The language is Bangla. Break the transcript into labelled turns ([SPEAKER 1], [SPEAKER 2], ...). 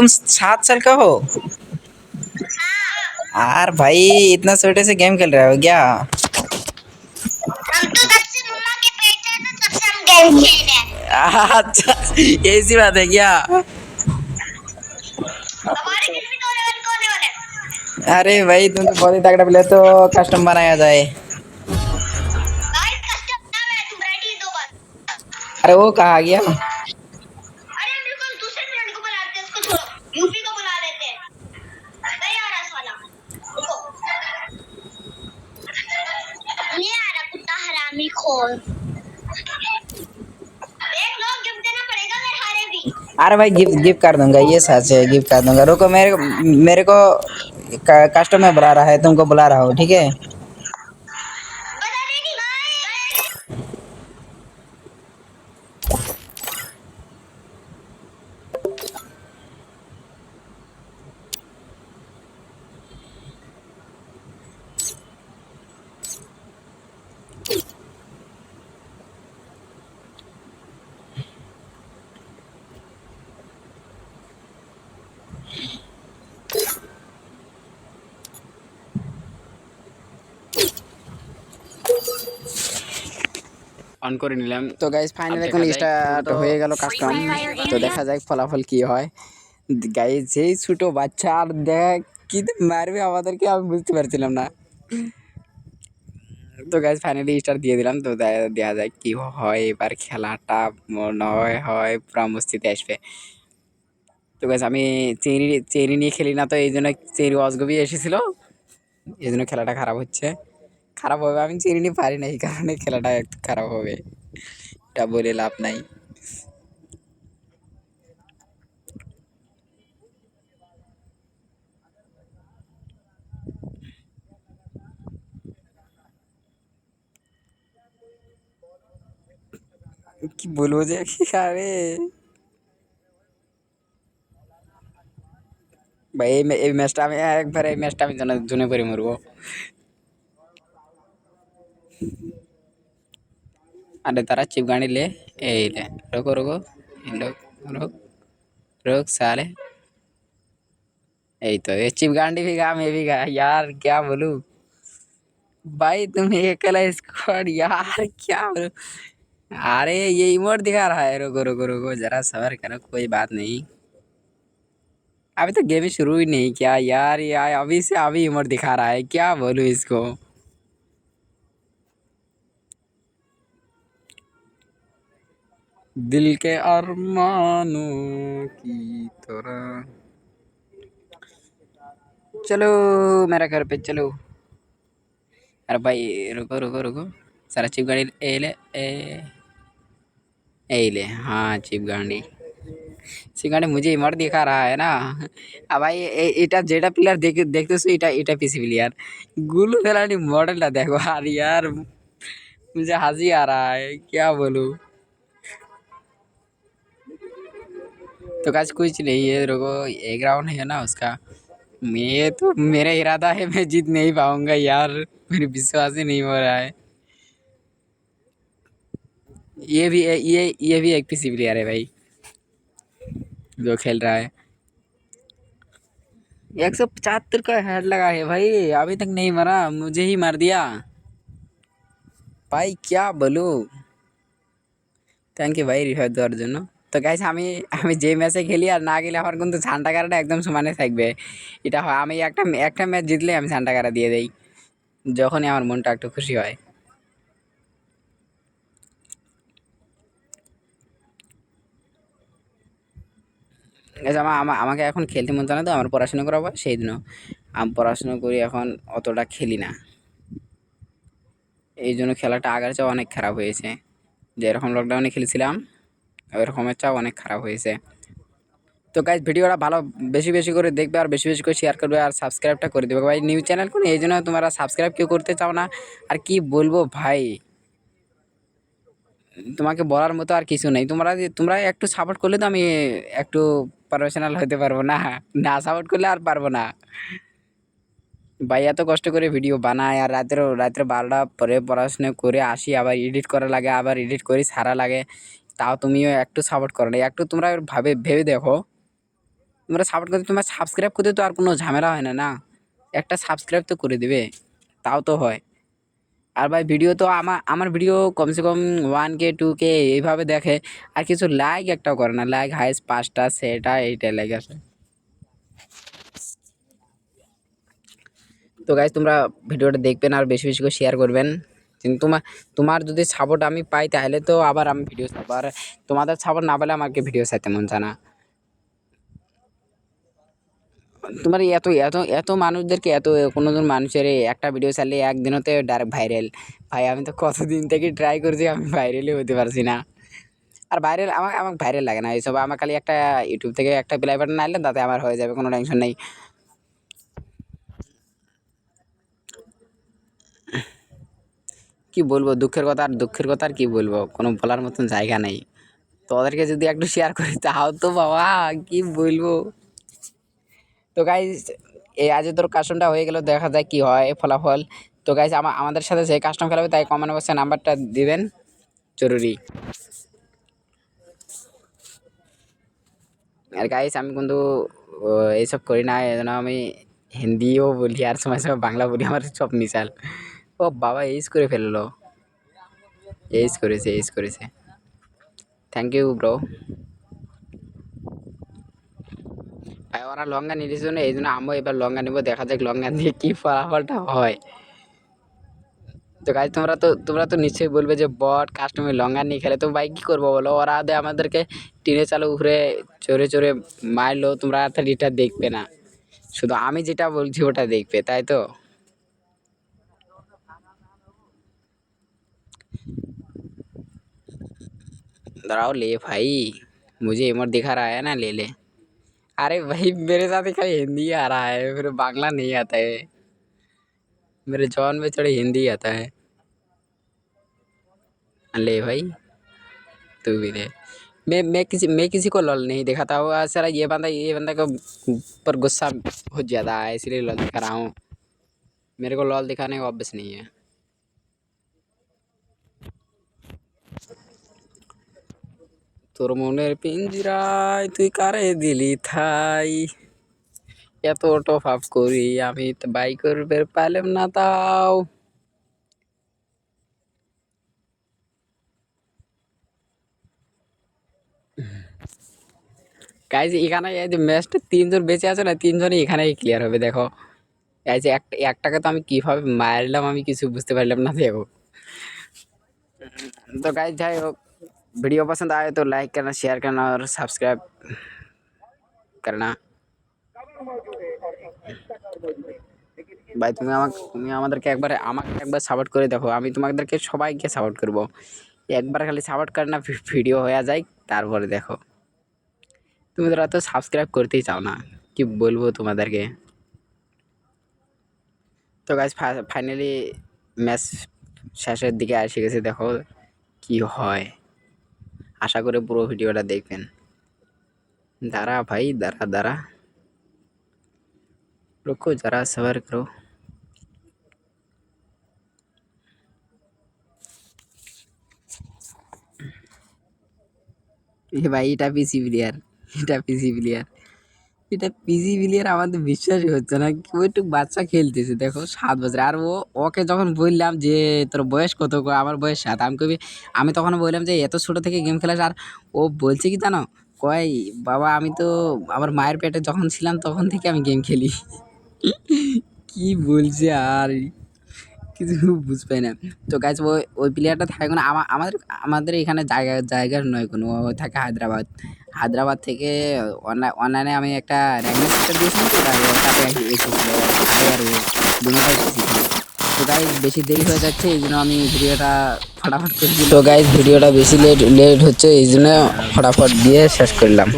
[SPEAKER 1] तुम 7 साल का हो? यार भाई इतना छोटे से गेम खेल रहे हो क्या?
[SPEAKER 2] हम तो तब से मम्मा के पेट में तो तब से हम गेम खेल रहे हैं।
[SPEAKER 1] अच्छा, ऐसी बात है क्या?
[SPEAKER 2] हमारे किस भी तो लेवल को होने वाले हैं।
[SPEAKER 1] अरे भाई तुम तो बहुत ही तगड़ा प्लेयर, तो कस्टम बनाया जाए।
[SPEAKER 2] गाइस कस्टम नाम है, तुम रेडी दो बस।
[SPEAKER 1] अरे वो कहाँ गया?
[SPEAKER 2] अरे हम बिल्कुल दूसरे फ्रेंड को बुलाते हैं, उसको छोड़ो, यूपी को बुला लेते हैं। नहीं आ रहा साला, रुको। नहीं आ रहा कुत्ता हरामी खोर। देख लो गिफ्ट देना पड़ेगा अगर हारे भी।
[SPEAKER 1] अरे भाई गिफ्ट गिफ्ट कर दूंगा, ये सच है, गिफ्ट कर दूंगा। रुको, मेरे को कस्टम में बुला रहा है, तुमको बुला रहा हूँ, ठीक है?
[SPEAKER 2] बता देगी भाई।
[SPEAKER 3] অন করে নিলাম।
[SPEAKER 1] তো গাইজ ফাইনালি এখন
[SPEAKER 3] দেখা যায়
[SPEAKER 1] স্টার্ট
[SPEAKER 3] তো
[SPEAKER 1] হয়ে গেল কাস্টম। তো দেখা যাক ফলাফল কি হয়। গাইজ যেই ছোট বাচ্চা, আর দেখ কি মারবে আমাদেরকে, আমি বুঝতে পারছিলাম না। তো গাইজ ফাইনালি স্টার দিয়ে দিলাম। তো দেখা যায় কি হয়, এবার খেলাটা মনে হয় পুরা মস্তিতে আসবে। তো গাইজ আমি চেরি চেরি নিয়ে খেলি না, তো এই জন্য চেরি অজগবি এসেছিল, এই জন্য খেলাটা খারাপ হচ্ছে। খারাপ হবে, আমি চেরি নিয়ে পারি না, এই কারণে খেলাটা একটু খারাপ হবে, এটা বলে লাভ নাই। কি বলবো যে, আরে ভাই এই ম্যাচটা আমি একবার, এই ম্যাচটা আমি জনে পরে মরবো। अरे तारा चिप गाड़ी ले, ए ले, रुको रुको, रुक रुक रुक साले। यही तो, ये चिप गाड़ी भी गा, मैं भी गा, यार क्या बोलूं भाई, तुम अकेला स्क्वाड यार, क्या बोलूं। अरे ये इमोट दिखा रहा है, रुको रुको रुको, जरा सबर करो, कोई बात नहीं। अभी तो गेम शुरू ही नहीं किया यार, यार अभी से अभी इमोट दिखा रहा है, क्या बोलूं इसको। दिल के अरमानों की तरह चलो मेरा घर पे चलो। अरे भाई रुको रुको रुको, सारा चिप गाड़ी ए ले, ए ले, हाँ चिप गाड़ी। चिप गाड़ी मुझे इमोट दिखा रहा है ना। अब भाई এটা যেটা প্লেয়ার দেখতেছো, এটা পিসি প্লেয়ার, गुल्लू ফেলানি मॉडलটা देखो। আর यार मुझे हंसी आ रहा है, क्या बोलूं। तो काज कुछ नहीं है, रुको, एक राउंड है ना उसका। मैं तो, मेरा इरादा है मैं जीत नहीं पाऊंगा यार, मेरे विश्वास ही नहीं हो रहा है। ये भी एक पीसी प्लेयर है भाई, जो खेल रहा है। 175 का हेड लगा है भाई, अभी तक नहीं मरा, मुझे ही मार दिया भाई, क्या बोलूं। থ্যাংক ইউ ভাই রিভাইভ দেওয়ার জন্য। তো গাইস আমি আমি যে ম্যাচে খেলি আর না গেলে আমার কিন্তু সান্টাকারাটা একদম সমানে থাকবে। এটা হয়, আমি একটা একটা ম্যাচ জিতলে আমি সান্টাকারা দিয়ে দেই, যখনই আমার মনটা একটু খুশি হয়। গাইস আমাকে এখন খেলতে মন চায় না, তো আমার পড়াশোনা করা হয়, সেই জন্য আমি পড়াশোনা করি, এখন অতটা খেলি না, এই জন্য খেলাটা আগের চেয়ে অনেক খারাপ হয়েছে। যেরকম লকডাউনে খেলেছিলাম ওইরকমের চেয়ে অনেক খারাপ হয়েছে। তো গাইজ ভিডিওটা ভালো বেশি বেশি করে দেখবে, আর বেশি বেশি করে শেয়ার করবে, আর সাবস্ক্রাইবটা করে দেবে ভাই। নিউজ চ্যানেল কোন, এই জন্য তোমরা সাবস্ক্রাইব কেউ করতে চাও না। আর কি বলবো ভাই, তোমাকে বলার মতো আর কিছু নেই। তোমরা একটু সাপোর্ট করলে তো আমি একটু প্রফেশনাল হতে পারবো, না না সাপোর্ট করলে আর পারবো না ভাই। এত কষ্ট করে ভিডিও বানায়, আর রাত্রে 12টা পরে পড়াশোনা করে আসি, আবার এডিট করা লাগে, আবার এডিট করি সারা লাগে, তাও তুমিও একটু সাপোর্ট করো না, একটু তোমরা ভেবে দেখো তোমরা সাপোর্ট করতে, তোমরা সাবস্ক্রাইব করতে তো আর কোনো ঝামেলা হয় না, না একটা সাবস্ক্রাইব তো করে দেবে, তাও তো হয়। আর ভাই ভিডিও তো আমার ভিডিও কমসে কম 1K 2K এইভাবে দেখে, আর কিছু লাইক একটাও করে না, লাইক হাইস্ট 5টা সেটা এইটাই লাইক আসে। তো গাইজ তোমরা ভিডিওটা দেখবেন আর বেশি বেশি করে শেয়ার করবেন। কিন্তু তোমার যদি সাপোর্ট আমি পাই তাহলে তো আবার আমি ভিডিও ছাড়বো, আর তোমাদের সাপোর্ট না পেলে আমাকে ভিডিও ছাড়তে মন চায় না। তোমার এত এত এত মানুষদেরকে, এত কোনোজন মানুষের একটা ভিডিও ছাড়লে একদিনতে ডাইরেক্ট ভাইরাল। ভাই আমি তো কতদিন থেকে ট্রাই করছি, আমি ভাইরালই হতে পারছি না। আর ভাইরাল আমাকে ভাইরাল লাগে না এইসব, আমার খালি একটা ইউটিউব থেকে একটা প্লে বাটন আনলে তাতে আমার হয়ে যাবে, কোনো টেনশন নেই। কি বলবো, দুঃখের কথা আর কি বলবো, কোনো বলার মতন জায়গা নেই। তো ওদেরকে যদি একটু শেয়ার করি তাও তো বাবা কি বলবো। তো গাইজ এই আজ তোর কাস্টমটা হয়ে গেল, দেখা যায় কি হয় ফলাফল। তো গাইজ আমাদের সাথে যে কাস্টম খেলাবে তাই কমেন্ট বক্সে নাম্বারটা দিবেন, জরুরি। আর গাইজ আমি কিন্তু এইসব করি না, এই জন্য আমি হিন্দিও বলি আর সময় সময় বাংলা বলি, আমার সব মিশাল। ও বাবা এইস করে ফেললো, এইস করেছে। Thank you bro. ভাই ওরা লঙ্কা নিতেছে জন্য এই জন্য আমিও এবার লঙ্কা নিবো, দেখা যাক লঙ্কা দিয়ে কি ফলাফলটা হয়। তো গাইজ তোমরা তো নিশ্চয়ই বলবে যে বট কাস্টমার লঙ্কা নিয়ে খেলে, তো ভাই কী করবো বলো, ওরা আমাদেরকে টিনে চালু ঘুরে চড়ে চড়ে মারলো, তোমরা এটা দেখবে না, শুধু আমি যেটা বলছি ওটা দেখবে, তাই তো। दाঁड़ाओ ले भाई, मुझे इमोट दिखा रहा है ना, ले ले। अरे भाई मेरे साथ खाली हिंदी आ रहा है, फिर बांग्ला नहीं आता है, मेरे जॉन में थोड़ी हिंदी आता है। ले भाई तू भी दे। मैं किसी को लॉल नहीं दिखाता हूँ, सर ये बंदा को पर गुस्सा बहुत ज़्यादा है, इसलिए लॉल दिखा रहा हूँ। मेरे को लॉल दिखाने का ऑब्वियस नहीं है। তোর মনের পিঞ্জিরায় তুই কারে দিলি ঠাই, এত টপ করি আমি তো বাই করবে পাইলাম না তাও। গাইজ এখানে এই যে ম্যাচটা 3জন বেঁচে আছে না, 3জনই এখানেই ক্লিয়ার হবে। দেখো এই যে একটাকে তো আমি কিভাবে মারলাম আমি কিছু বুঝতে পারলাম না। দেখো तो गाइस যাই হোক, वीडियो पसंद आए तो लाइक करना, शेयर करना और सब्सक्राइब करना। ভাই তুমি আমাদেরকে আমাকে একবার সাপোর্ট করে দেখো, আমি তোমাদেরকে সবাইকে সাপোর্ট করব। একবার খালি সাপোর্ট করে না, ভিডিও হয়ে যায় তারপরে দেখো। তুমি তো সাবস্ক্রাইব করতেই চাও না, কি বলবো তোমাদেরকে। তো গাইস ফাইনালি ম্যাচ শেষের দিকে এসে গেছে, দেখো কি হয়। আশা করে পুরো ভিডিওটা দেখবেন। দাঁড়া ভাই দাঁড়া, रुको जरा सबर करो। এ ভাই এটা পিসি প্লেয়ার, আমাদের বিশ্বাসই হচ্ছে না, কেউ একটু বাচ্চা খেলতেছে। দেখো 7 বছর, আর ওকে যখন বললাম যে তোর বয়স কত, আমার বয়স 7, আমি তখন বললাম যে এত ছোট থেকে গেম খেলাস, আর ও বলছে কি জানো, কয় বাবা আমি তো আমার মায়ের পেটে যখন ছিলাম তখন থেকে আমি গেম খেলি। কি বলছে আর কিছু বুঝ পাই না। তো গাইজ ওই প্লেয়ারটা থাকে কোনো আমাদের এখানে জায়গার নয় কোনো, ও থাকে হায়দ্রাবাদ থেকে। অনলাইনে আমি একটা র্যাঙ্ক দিয়েছিলাম, তো তাতে এসেছিলো আর দুটোটাই শিখি। তো গাইজ বেশি দেরি হয়ে যাচ্ছে, এই জন্য আমি ভিডিওটা ফটাফট করে দিই। তো গাইজ ভিডিওটা বেশি লেট হচ্ছে, এই জন্য ফটাফট দিয়ে শেষ করলাম।